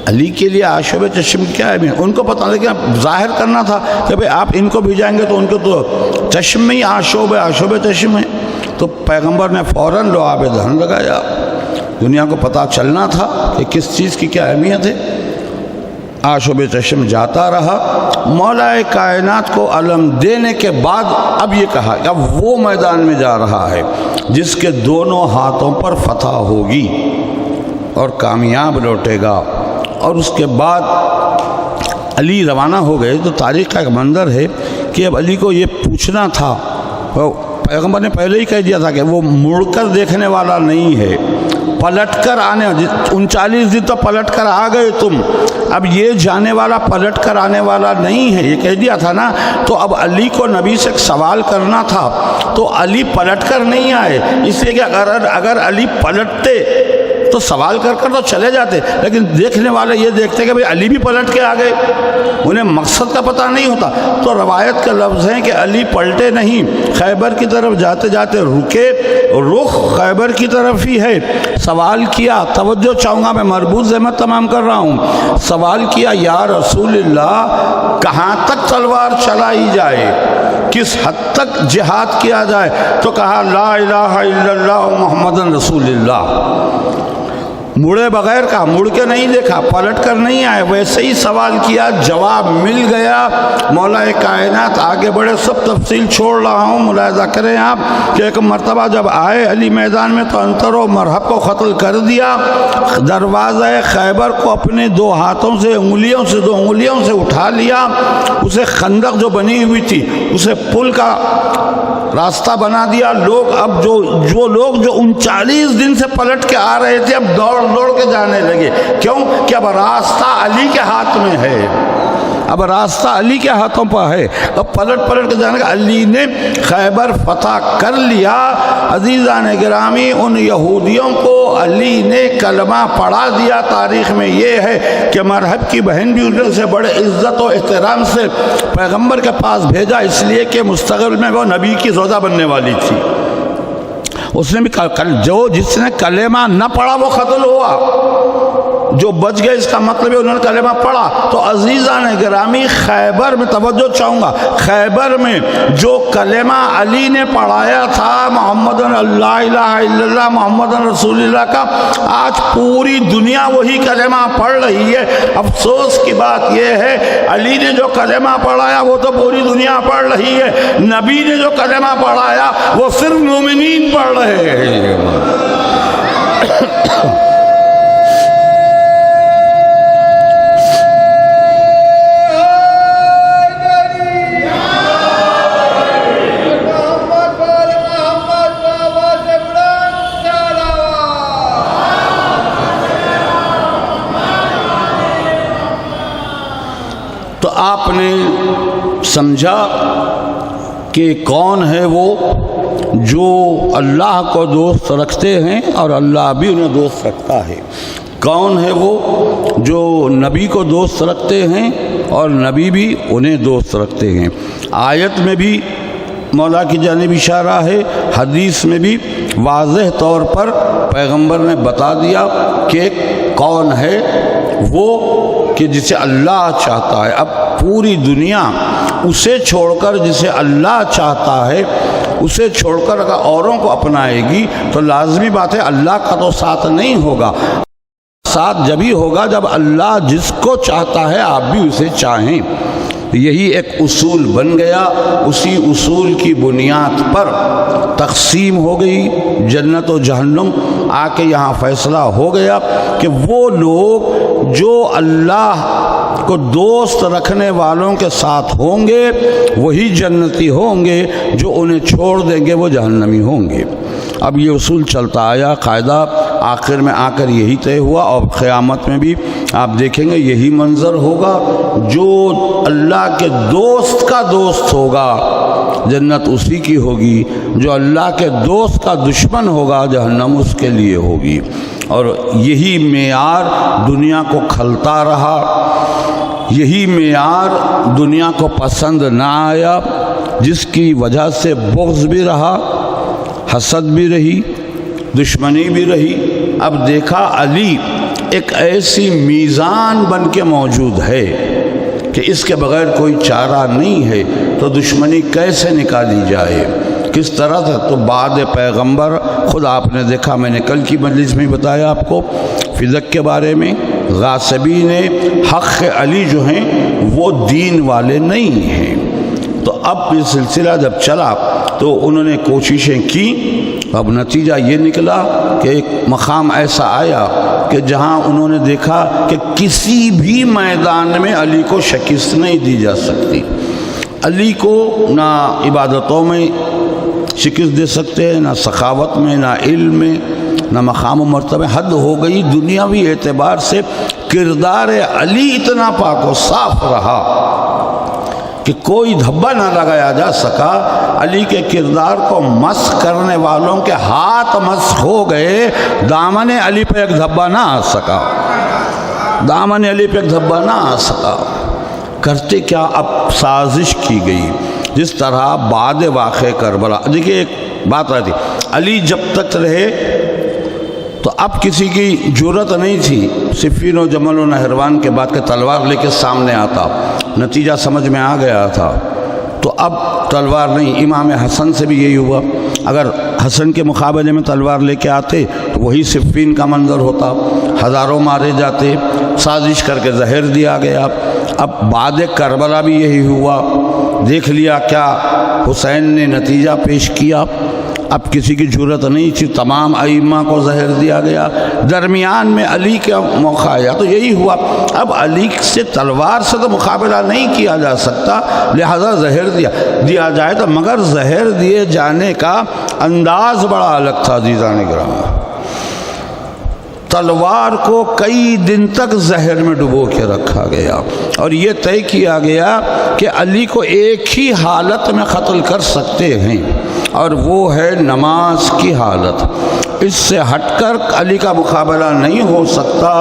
علی کے لیے آشوب چشم کیا ہے؟ ان کو پتہ لیکن اب ظاہر کرنا تھا کہ بھئی آپ ان کو بھیجائیں گے تو ان کو تو چشم میں ہی آشوب چشم ہے. تو پیغمبر نے فوراً لعاب دہن لگایا. دنیا کو پتہ چلنا تھا کہ کس چیز کی کیا اہمیت ہے. آشوب چشم جاتا رہا. مولا کائنات کو علم دینے کے بعد اب یہ کہا کہ اب وہ میدان میں جا رہا ہے جس کے دونوں ہاتھوں پر فتح ہوگی اور کامیاب لوٹے گا. اور اس کے بعد علی روانہ ہو گئے. تو تاریخ کا ایک منظر ہے کہ اب علی کو یہ پوچھنا تھا. پیغمبر نے پہلے ہی کہہ دیا تھا کہ وہ مڑ کر دیکھنے والا نہیں ہے, پلٹ کر آنے. 39 دن تو پلٹ کر آ گئے تم, اب یہ جانے والا پلٹ کر آنے والا نہیں ہے, یہ کہہ دیا تھا نا. تو اب علی کو نبی سے ایک سوال کرنا تھا. تو علی پلٹ کر نہیں آئے, اس لیے کہ اگر علی پلٹتے تو سوال کر کر تو چلے جاتے, لیکن دیکھنے والے یہ دیکھتے کہ بھئی علی بھی پلٹ کے آ گئے, انہیں مقصد کا پتہ نہیں ہوتا. تو روایت کے لفظ ہیں کہ علی پلٹے نہیں, خیبر کی طرف جاتے جاتے رکے, رخ خیبر کی طرف ہی ہے. سوال کیا, توجہ چاہوں گا, میں مربوط زحمت تمام کر رہا ہوں. سوال کیا, یا رسول اللہ کہاں تک تلوار چلائی جائے, کس حد تک جہاد کیا جائے؟ تو کہا لا الہ الا اللہ محمد رسول اللہ. مڑے بغیر کہا, مڑ کے نہیں دیکھا, پلٹ کر نہیں آئے, ویسے ہی سوال کیا, جواب مل گیا. مولا کائنات آگے بڑھے, سب تفصیل چھوڑ رہا ہوں, ملاحظہ کریں آپ کہ ایک مرتبہ جب آئے علی میدان میں تو انتر و مرحب کو قتل کر دیا. دروازہ خیبر کو اپنے 2 ہاتھوں سے 2 انگلیوں سے اٹھا لیا. اسے خندق جو بنی ہوئی تھی اسے پل کا راستہ بنا دیا. لوگ اب جو لوگ 39 دن سے پلٹ کے آ رہے تھے اب دوڑ کے جانے لگے. کیوں کہ اب راستہ علی کے ہاتھ میں ہے, اب راستہ علی کے ہاتھوں پر ہے. اب پلٹ کے جانے کا علی نے خیبر فتح کر لیا. عزیزان گرامی, ان یہودیوں کو علی نے کلمہ پڑھا دیا. تاریخ میں یہ ہے کہ مرحب کی بہن بھی ان سے بڑے عزت و احترام سے پیغمبر کے پاس بھیجا, اس لیے کہ مستقبل میں وہ نبی کی زوجہ بننے والی تھی. اس نے بھی جس نے کلمہ نہ پڑھا وہ قتل ہوا, جو بچ گئے اس کا مطلب ہے انہوں نے کلمہ پڑھا. تو عزیزان گرامی, خیبر میں توجہ چاہوں گا, خیبر میں جو کلمہ علی نے پڑھایا تھا محمد لا الہ الا اللہ محمد رسول اللہ کا, آج پوری دنیا وہی کلمہ پڑھ رہی ہے. افسوس کی بات یہ ہے علی نے جو کلمہ پڑھایا وہ تو پوری دنیا پڑھ رہی ہے, نبی نے جو کلمہ پڑھایا وہ صرف مومنین پڑھ رہے ہیں. تو آپ نے سمجھا کہ کون ہے وہ جو اللہ کو دوست رکھتے ہیں اور اللہ بھی انہیں دوست رکھتا ہے. کون ہے وہ جو نبی کو دوست رکھتے ہیں اور نبی بھی انہیں دوست رکھتے ہیں. آیت میں بھی مولا کی جانب اشارہ ہے, حدیث میں بھی واضح طور پر پیغمبر نے بتا دیا کہ کون ہے وہ کہ جسے اللہ چاہتا ہے. اب پوری دنیا اسے چھوڑ کر جسے اللہ چاہتا ہے اسے چھوڑ کر اگر اوروں کو اپنائے گی تو لازمی بات ہے اللہ کا تو ساتھ نہیں ہوگا. ساتھ جبھی ہوگا جب اللہ جس کو چاہتا ہے آپ بھی اسے چاہیں. یہی ایک اصول بن گیا. اسی اصول کی بنیاد پر تقسیم ہو گئی جنت و جہنم. آ کے یہاں فیصلہ ہو گیا کہ وہ لوگ جو اللہ کو دوست رکھنے والوں کے ساتھ ہوں گے وہی جنتی ہوں گے, جو انہیں چھوڑ دیں گے وہ جہنمی ہوں گے. اب یہ اصول چلتا آیا, قاعدہ آخر میں آ کر یہی طے ہوا. اور قیامت میں بھی آپ دیکھیں گے یہی منظر ہوگا. جو اللہ کے دوست کا دوست ہوگا جنت اسی کی ہوگی, جو اللہ کے دوست کا دشمن ہوگا جہنم اس کے لیے ہوگی. اور یہی معیار دنیا کو کھلتا رہا, یہی معیار دنیا کو پسند نہ آیا, جس کی وجہ سے بغض بھی رہا, حسد بھی رہی, دشمنی بھی رہی. اب دیکھا علی ایک ایسی میزان بن کے موجود ہے کہ اس کے بغیر کوئی چارہ نہیں ہے، تو دشمنی کیسے نکالی جائے، کس طرح سے؟ تو بعد پیغمبر خود آپ نے دیکھا، میں نے کل کی مجلس میں بتایا آپ کو فدق کے بارے میں، غاصبین حق علی جو ہیں وہ دین والے نہیں ہیں۔ تو اب یہ سلسلہ جب چلا تو انہوں نے کوششیں کی، اب نتیجہ یہ نکلا کہ ایک مقام ایسا آیا کہ جہاں انہوں نے دیکھا کہ کسی بھی میدان میں علی کو شکست نہیں دی جا سکتی، علی کو نہ عبادتوں میں شکست دے سکتے، نہ سخاوت میں، نہ علم میں، نہ مقام و مرتبہ، حد ہو گئی دنیاوی اعتبار سے کردار علی اتنا پاک و صاف رہا کہ کوئی دھبا نہ لگایا جا سکا۔ علی کے کردار کو مسخ کرنے والوں کے ہاتھ مسخ ہو گئے، دامن علی پہ ایک دھبا نہ آ سکا، دامن علی پہ ایک دھبا نہ آ سکا۔ کرتے کیا؟ اب سازش کی گئی، جس طرح بعد واقع کربلا، دیکھیے ایک بات آتی، علی جب تک رہے تو اب کسی کی جرت نہیں تھی صفین و جمل و نہروان کے بعد کہ تلوار لے کے سامنے آتا، نتیجہ سمجھ میں آ گیا تھا، تو اب تلوار نہیں۔ امام حسن سے بھی یہی ہوا، اگر حسن کے مقابلے میں تلوار لے کے آتے تو وہی صفین کا منظر ہوتا، ہزاروں مارے جاتے، سازش کر کے زہر دیا گیا۔ اب بعد کربلا بھی یہی ہوا، دیکھ لیا کیا حسین نے نتیجہ پیش کیا، اب کسی کی جرت نہیں تھی، تمام ائمہ کو زہر دیا گیا، درمیان میں علی کا موقع آیا تو یہی ہوا۔ اب علی سے تلوار سے تو مقابلہ نہیں کیا جا سکتا، لہذا زہر دیا جائے تو، مگر زہر دیے جانے کا انداز بڑا الگ تھا عزیزان گرامی۔ تلوار کو کئی دن تک زہر میں ڈبو کے رکھا گیا اور یہ طے کیا گیا کہ علی کو ایک ہی حالت میں قتل کر سکتے ہیں اور وہ ہے نماز کی حالت، اس سے ہٹ کر علی کا مقابلہ نہیں ہو سکتا۔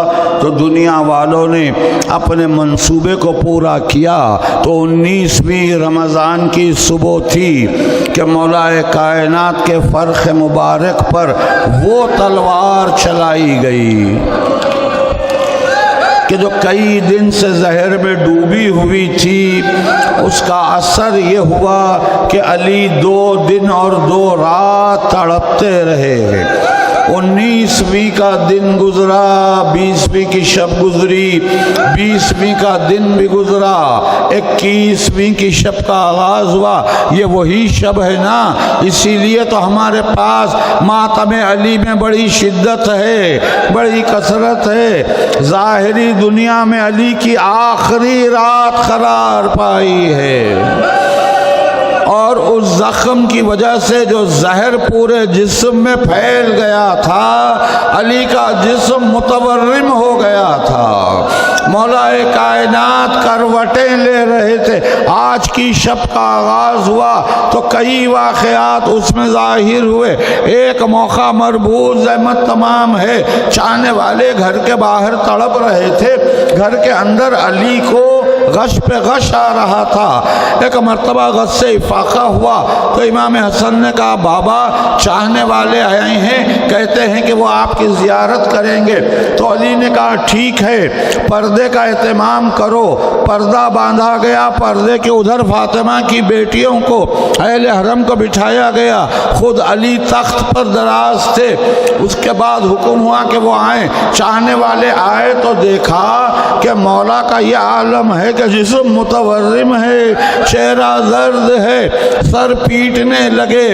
تو دنیا والوں نے اپنے منصوبے کو پورا کیا تو 19ویں رمضان کی صبح تھی کہ مولا کائنات کے فرخ مبارک پر وہ تلوار چلائی گئی کہ جو کئی دن سے زہر میں ڈوبی ہوئی تھی، اس کا اثر یہ ہوا کہ علی 2 دن اور 2 رات تڑپتے رہے۔ 19ویں کا دن گزرا، 20ویں کی شب گزری، 20ویں کا دن بھی گزرا، 21ویں کی شب کا آغاز ہوا۔ یہ وہی شب ہے نا، اسی لیے تو ہمارے پاس ماتم علی میں بڑی شدت ہے، بڑی کثرت ہے۔ ظاہری دنیا میں علی کی آخری رات قرار پائی ہے اور اس زخم کی وجہ سے جو زہر پورے جسم میں پھیل گیا تھا، علی کا جسم متورم ہو گیا تھا۔ مولا کائنات کروٹیں لے رہے تھے۔ آج کی شب کا آغاز ہوا تو کئی واقعات اس میں ظاہر ہوئے۔ ایک موقع مربوط احمد تمام ہے، چاہنے والے گھر کے باہر تڑپ رہے تھے، گھر کے اندر علی کو غش پہ غش آ رہا تھا۔ ایک مرتبہ غش سے افاقہ ہوا تو امام حسن نے کہا بابا چاہنے والے آئے ہیں، کہتے ہیں کہ وہ آپ کی زیارت کریں گے۔ تو علی نے کہا ٹھیک ہے، پردے کا اہتمام کرو۔ پردہ باندھا گیا، پردے کے ادھر فاطمہ کی بیٹیوں کو، اہل حرم کو بٹھایا گیا، خود علی تخت پر دراز تھے۔ اس کے بعد حکم ہوا کہ وہ آئیں۔ چاہنے والے آئے تو دیکھا کہ مولا کا یہ عالم ہے کہ جسم متورم ہے، چہرہ زرد ہے، سر پیٹنے لگے۔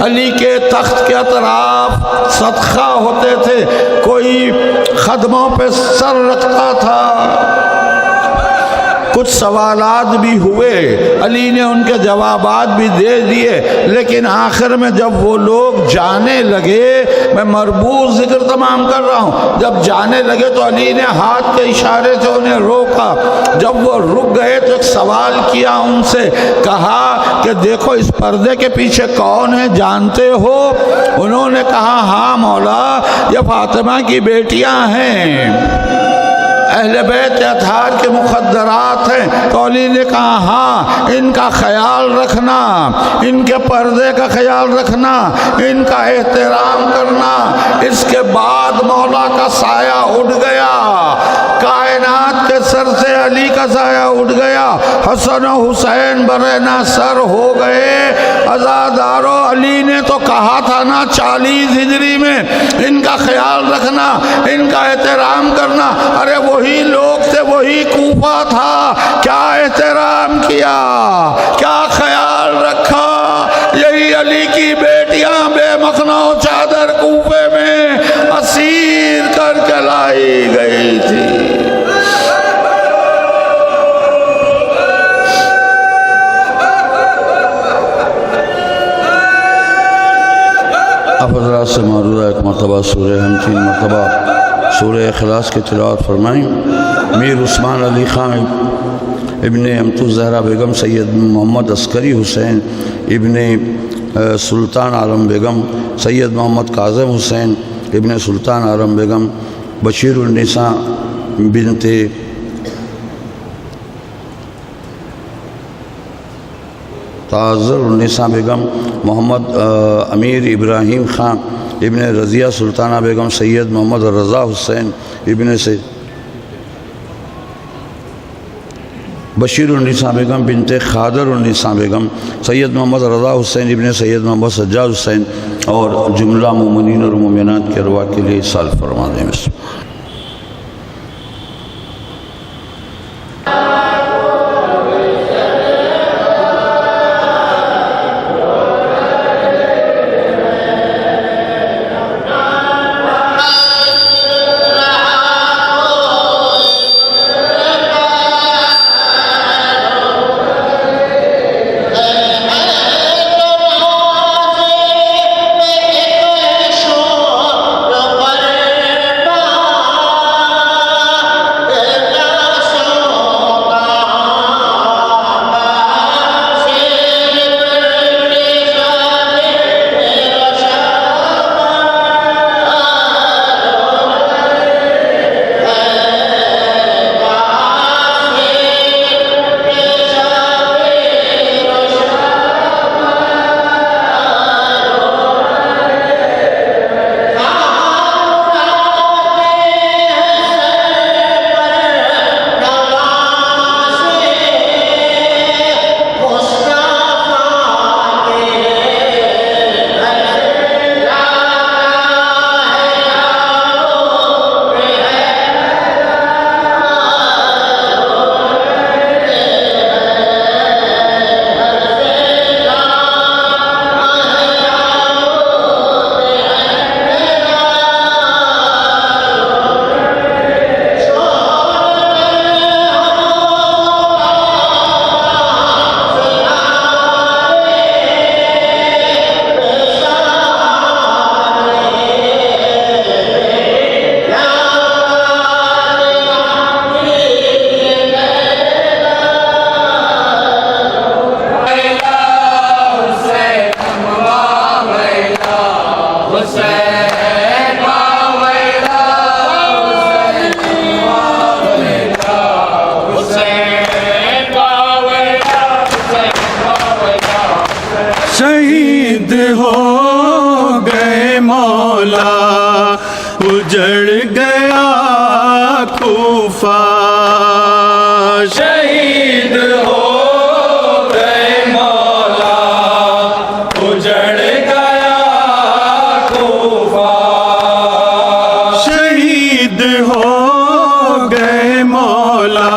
علی کے تخت کے اطراف صدقہ ہوتے تھے، کوئی قدموں پہ سر رکھتا تھا۔ کچھ سوالات بھی ہوئے، علی نے ان کے جوابات بھی دے دیے، لیکن آخر میں جب وہ لوگ جانے لگے، میں مربوط ذکر تمام کر رہا ہوں، جب جانے لگے تو علی نے ہاتھ کے اشارے سے انہیں روکا۔ جب وہ رک گئے تو ایک سوال کیا ان سے، کہا کہ دیکھو اس پردے کے پیچھے کون ہے جانتے ہو؟ انہوں نے کہا ہاں مولا، یہ فاطمہ کی بیٹیاں ہیں، اہل بیت اطہار کے مقدرات ہیں۔ تو علی نے کہا ہاں، ان کا خیال رکھنا، ان کے پردے کا خیال رکھنا، ان کا احترام کرنا۔ اس کے بعد مولا کا سایہ اٹھ گیا علی کا سایہ اٹھ گیا، حسن و حسین برہنہ سر ہو گئے۔ عزادارو علی نے تو کہا تھا نا 40 ہجری میں ان کا خیال رکھنا، ان کا احترام کرنا، ارے وہی لوگ تھے، وہی کوفہ تھا، کیا احترام کیا، کیا خیال رکھا۔ یہی علی کی بیٹیاں بے مخنہ و چادر کوفے میں اسیر کر کے لائی گئی تھی۔ آپ حضرات سے معروضہ ایک مرتبہ سورہ ہم 3 مرتبہ سورہ اخلاص کی تلاوت فرمائیں۔ میر عثمان علی خان ابن امت الزہرا بیگم، سید محمد عسکری حسین ابن سلطان عالم بیگم، سید محمد کاظم حسین ابن سلطان عالم بیگم، بشیر النساء بنت تعذر النساء بیگم، محمد امیر ابراہیم خان ابن رضیہ سلطانہ بیگم، سید محمد رضا حسین ابن سے بشیر النساء بیگم بنت خادر النساء بیگم، سید محمد رضا حسین ابن سید محمد سجاد حسین، اور جملہ مومنین اور مومنات کے ارواح کے لیے سال فرما دیں۔ شہید ہو گئے مولا، اجڑ گیا کوفہ، شہید ہو گئے مولا، اجڑ گیا کوفہ، شہید ہو گئے مولا،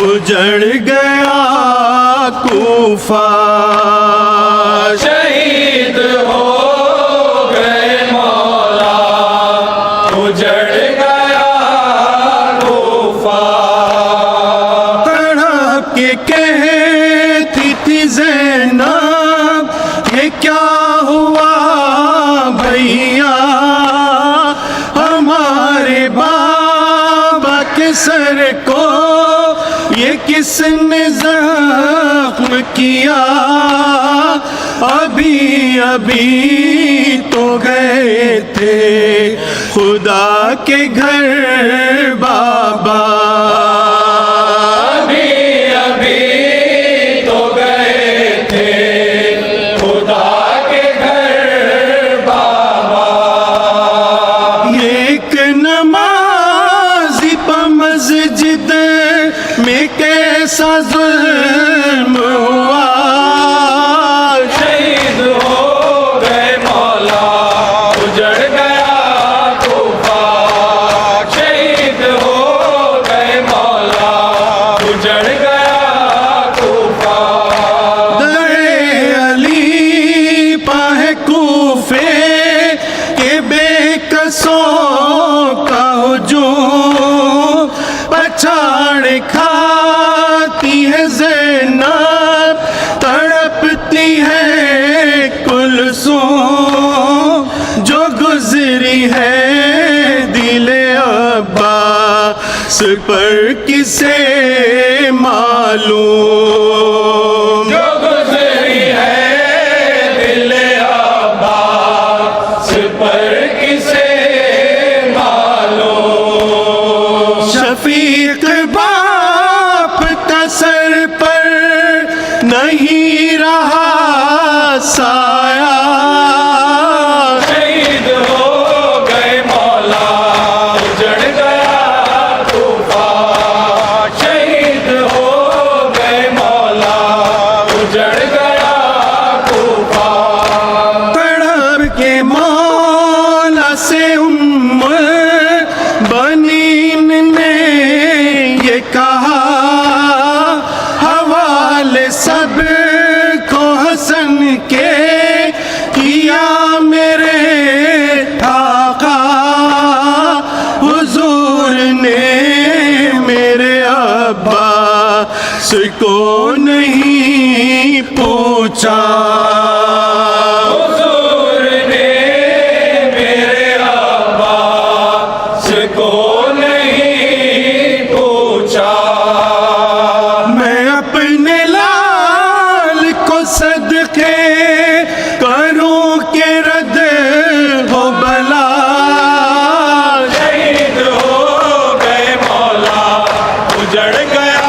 اجڑ گیا کوفہ، شہید ہو گئے مولا، اجڑ گیا کوفہ۔ تڑپ کے کہتی تھی زینب، یہ کیا ہوا بھیا، ہمارے بابا کے سر کو یہ کس نے زخم کیا، ابھی ابھی تو گئے تھے خدا کے گھر بابا، ابھی ابھی تو گئے تھے خدا کے گھر بابا۔ ایک نمازی پہ مسجد ہے کلثوم جو گزری ہے دل عباس پر کسے معلوم، جو گزری ہے دل عباس پر کسے معلوم، شفیق باپ کا سر پر نہیں رہا سایہ، شہید ہو گئے مولا اجڑ گیا طوفان، شہید ہو گئے مولا اجڑ گیا طوفان، تڑپ کے مولا سے بنین نے یہ کہا حوالے سب کو حسن کے کیا میرے آقا، حضور نے میرے عباس کو نہیں پوچھا، حضور نے میرے عباس کو نہیں پوچھا، میں اپنے لال کو صدقے کروں کہ رد ہو بلا، شہید ہو گئے مولا اجڑ گیا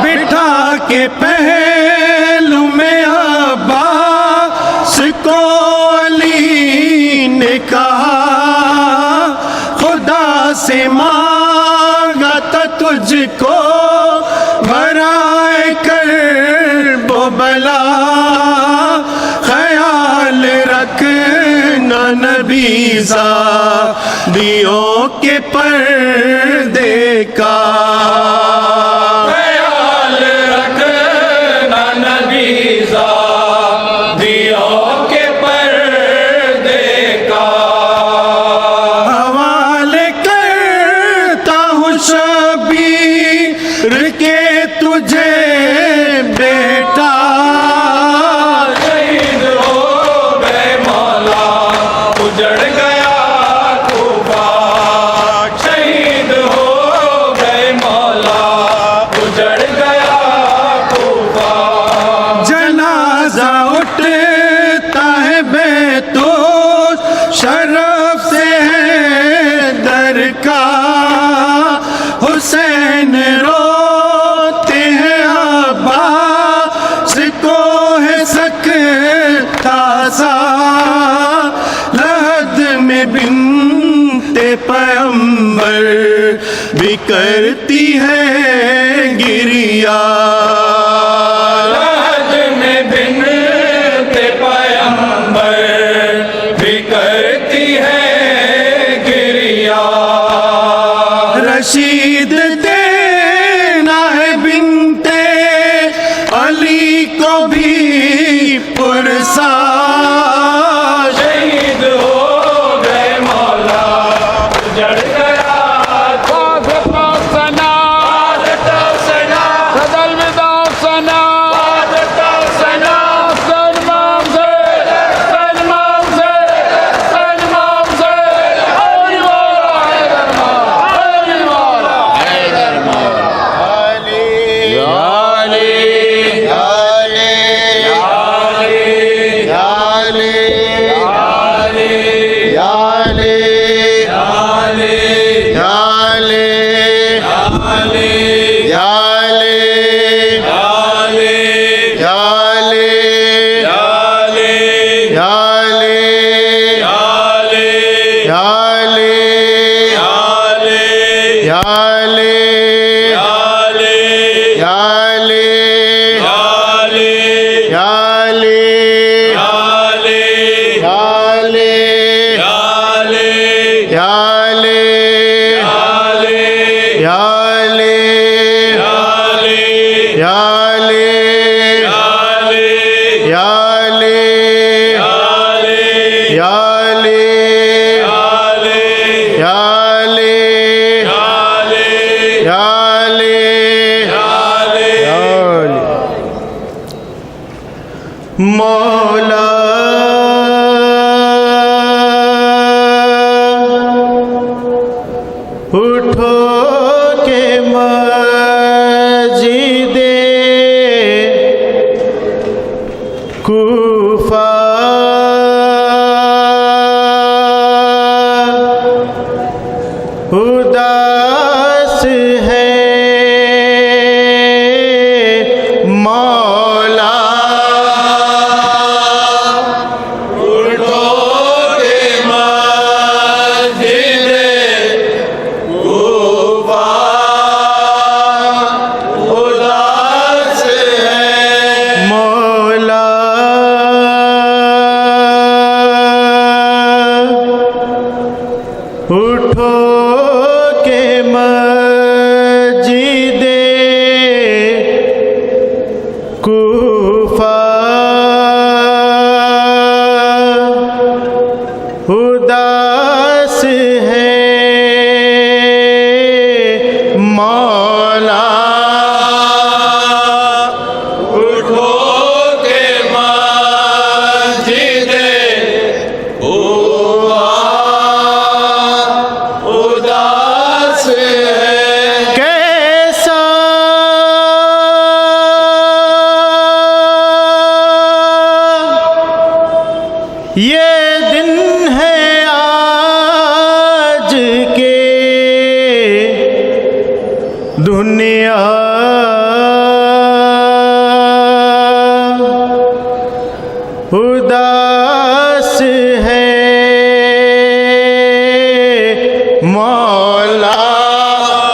بٹھا کے پہلو میں عباس کو علی نے کہا خدا سے مانگا تھا تجھ کو برائے کرب و بلا، خیال رکھنا نبی زادیوں کے پردے کا، خیال رکھنا نبی زادیوں کے پردے کا، حوالے کرتا ہوں شبیر کے تجھے بیٹا، شہید ہو گئے مولا اجڑ گیا طوفان، شہید ہو گئے مولا اجڑ گیا طوفان، جنازہ اٹھتا ہے بیتوش شرف سے ہے در کا، حسین روتے ہیں عباس کو ہے سکتا سا، لحد میں بنت پیغمبر بھی کرتی ہے گریا، لحد میں بنت پیغمبر بھی کرتی ہے گریا، رشید دینا ہے بنت علی کو بھی پرسا، شہید ہو گئے مولا اجڑ گیا یا علی یا علی یا علی یا علی مولا اٹھو کہ مسجد کوفہ اداس ہے مولا اٹھو کہ مسجد کوفہ اداس ہے مولا اٹھو کہ مسجد یہ دن ہے آج کے دنیا اداس ہے مولا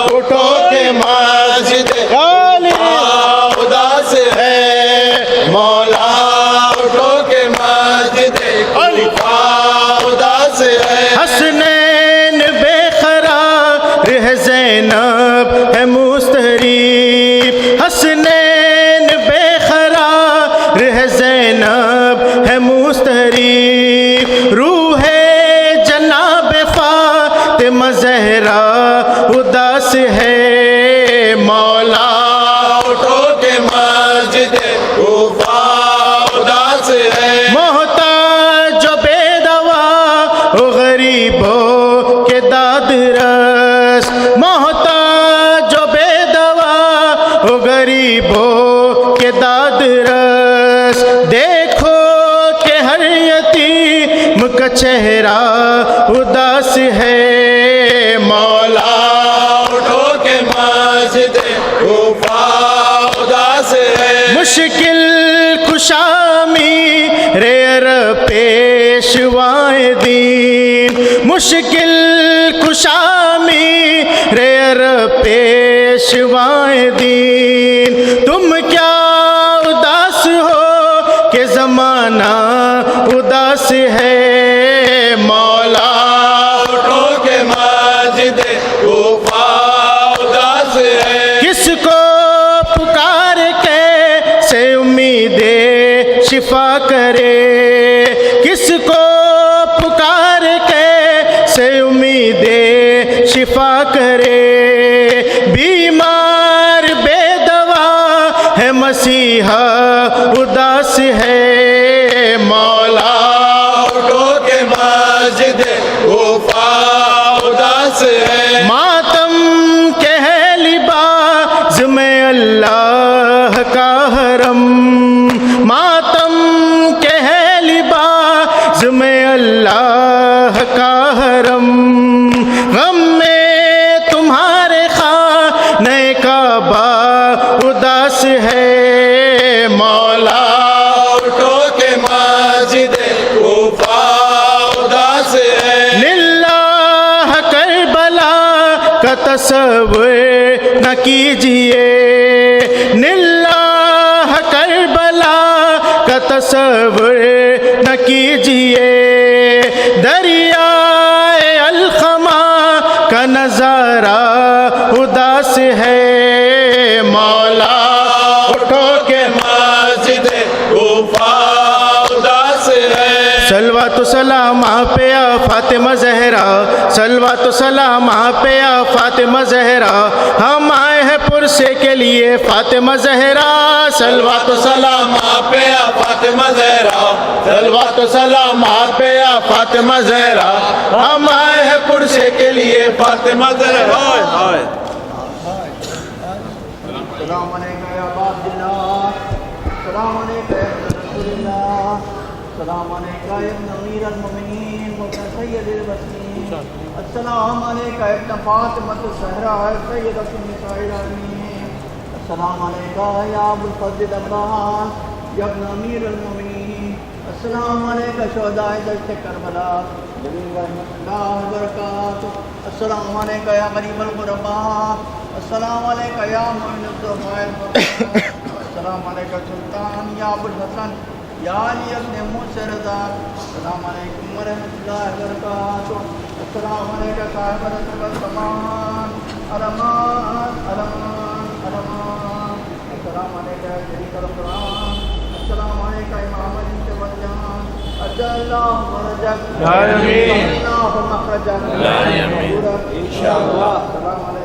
اٹھو کہ مسجد اداس ہے مولا اٹھو کہ مسجد حسنین بے قرار ہے زینب ہے مستریب حسنین بے قرار ہے زینب ہے مستریب روح جناب فاطمہ زہرا اداس ہے مولا اٹھو کہ مسجد کوفہ اداس ہے غریبوں کے داد رس محتاج و بے دوا غریبوں کے داد رس دیکھو کہ ہر یتیم کا چہرہ اداس ہے مولا اٹھو کہ مسجد کوفہ اداس ہے مشکل کشامی ریر پیشوائے دین مشکل کشامی ریر پیشوائے دین تم کیا اداس ہو کہ زمانہ اداس ہے مولا اٹھو کہ مسجد کوفہ اداس ہے کس کو پکار کے سے امید شفا کرے کس کو پکار کے سے امید شفا کرے بیمار بے دوا ہے مسیحا اداس ہے مولا اٹھو کہ مسجد کوفہ اداس ہے ماتم کے ہے لباس میں اللہ کا حرم ماتم کے ہے لباس میں اللہ کا حرم غم میں تمہارے خانہ کعبہ اداس ہے مولا اٹھو کہ مسجد کوفہ اداس ہے للہ کربلا کا تصور نہ کیجیے للہ کربلا کا تصور نہ کیجیے دریائے الخما کا نظارہ اداس ہے مولا اٹھو کہ مسجد کوفہ اداس ہے صلوات و سلام آپ فاطمہ زہرا صلوات و سلام آپ پہ یا فاطمہ زہرا ہم آئے ہیں پرسے کے لیے فاطمہ زہرا صلوات و سلام آپ پہ یا فاطمہ زہرا صلوات و سلام آپ پہ یا فاطمہ زہرا ہم آئے ہیں پرسے کے لیے فاطمہ زہرا السلام علیکم یا ابا عبداللہ السلام علیکم یا رسول اللہ السلام علیکم یا ابن امیر المؤمنین و سید الوسیم السلام علیکم یا ابن فاطمہ الزہرا سیدۃ النساء العالمین السلام علیکم یا ابو الفضل عباس یا ابن امیر المؤمنین السلام علیکم شہداء دشت کربلا جمیل رحمۃ اللہ وبرکاتہ السلام علیکم یا غریب الغرباء السلام علیکم یا معین الضعفاء السلام علیکم سلطان یا ابو الحسن یا علی ابن موسیٰ رضا السلام علیکم ورحمۃ اللہ وبرکاتہ السلام علیکم صاحب رسول الزمان علمان علمان علمان السلام علیکم شریف القرآن السلام علیکم امام علی جان اجل اللہ فرجک اللہ مخرجک انشاءاللہ السلام علیکم